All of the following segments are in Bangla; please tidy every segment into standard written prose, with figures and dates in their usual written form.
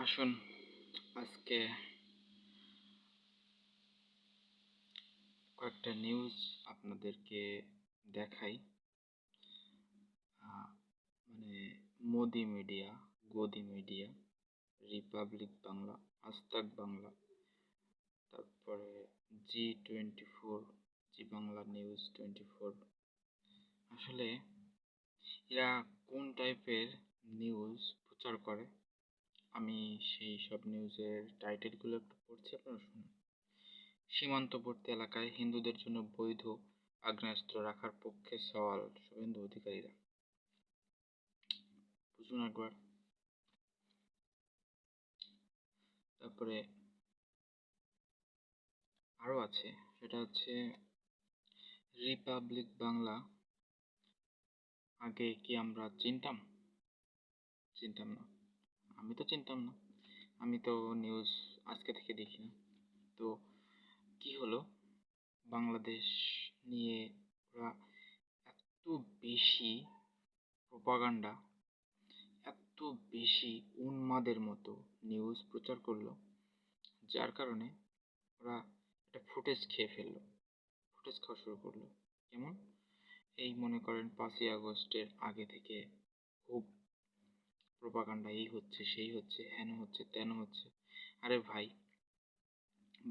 আসুন আজকে কয়েকটা নিউজ আপনাদেরকে দেখাই। মানে মোদি মিডিয়া, গদি মিডিয়া, রিপাবলিক বাংলা, আজতাক বাংলা, তারপরে G24, জি বাংলা নিউজ 24। আসলে এরা কোন টাইপের নিউজ প্রচার করে, আমি সেই সব নিউজের টাইটেলগুলো একটু পড়ছি, আপনারা শুনুন। সীমান্তবর্তী এলাকায় হিন্দুদের জন্য বৈধ আগ্নেয়াস্ত্র রাখার পক্ষে সওয়াল শুভেন্দু অধিকারীরা। বুঝুন একবার। তারপরে আরও আছে, সেটা হচ্ছে রিপাবলিক বাংলা। আগে কি আমরা চিনতাম? চিনতাম না। আমি তো চিনতাম না, আমি তো নিউজ আজকে থেকে দেখি না। তো কি হলো, বাংলাদেশ নিয়ে ওরা এত বেশি প্রোপাগান্ডা, এত বেশি উন্মাদের মতো নিউজ প্রচার করলো, যার কারণে ওরা একটা ফুটেজ খেয়ে ফেললো, ফুটেজ খাওয়া শুরু করলো। যেমন এই মনে করেন 5ই আগস্টের আগে থেকে খুব প্রোপাগান্ডা, এই হচ্ছে সেই হচ্ছে, হেন হচ্ছে তেন হচ্ছে। আরে ভাই,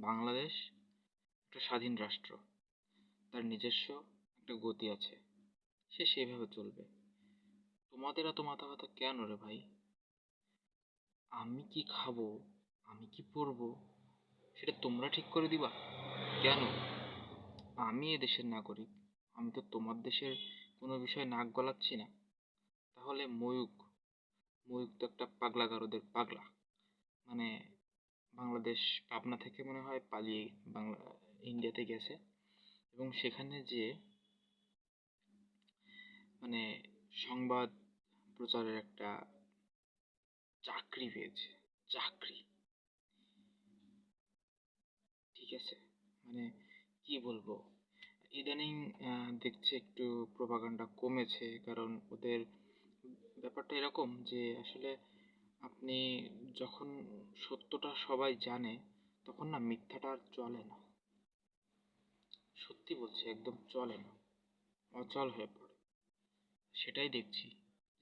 বাংলাদেশ একটা স্বাধীন রাষ্ট্র, তার নিজস্ব একটা গতি আছে, সে সেভাবে চলবে। তোমাদের এত মাথা ব্যথা কেন রে ভাই? আমি কি খাবো, আমি কি পরবো, সেটা তোমরা ঠিক করে দিবা কেন? আমি এ দেশের নাগরিক, আমি তো তোমার দেশের কোনো বিষয়ে নাক গলাচ্ছি না। তাহলে ময়ূক, ময়ূক তো একটা পাগলা গারদের পাগলা। মানে বাংলাদেশ, পাবনা থেকে মনে হয় পালিয়ে বাংলা ইন্ডিয়াতে গেছে, এবং সেখানে যে মানে সংবাদ প্রচারের একটা চাকরি পেয়েছে, চাকরি। ঠিক আছে, মানে কি বলবো, ইদানিং দেখছি একটু প্রোপাগান্ডা কমেছে, কারণ ওদের ব্যাপারটা এরকম যে আসলে আপনি যখন সত্যটা সবাই জানে, তখন না মিথ্যাটা আর চলে না। সত্যি বলছি, একদম চলে না, অচল হয়ে পড়ে। সেটাই দেখছি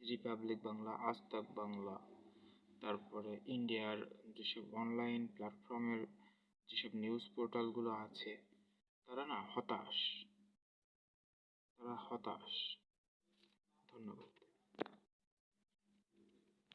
রিপাবলিক বাংলা, আজতাক বাংলা, তারপরে ইন্ডিয়ার যেসব অনলাইন প্ল্যাটফর্মের যেসব নিউজ পোর্টালগুলো আছে, তারা না হতাশ, তারা হতাশ। ধন্যবাদ।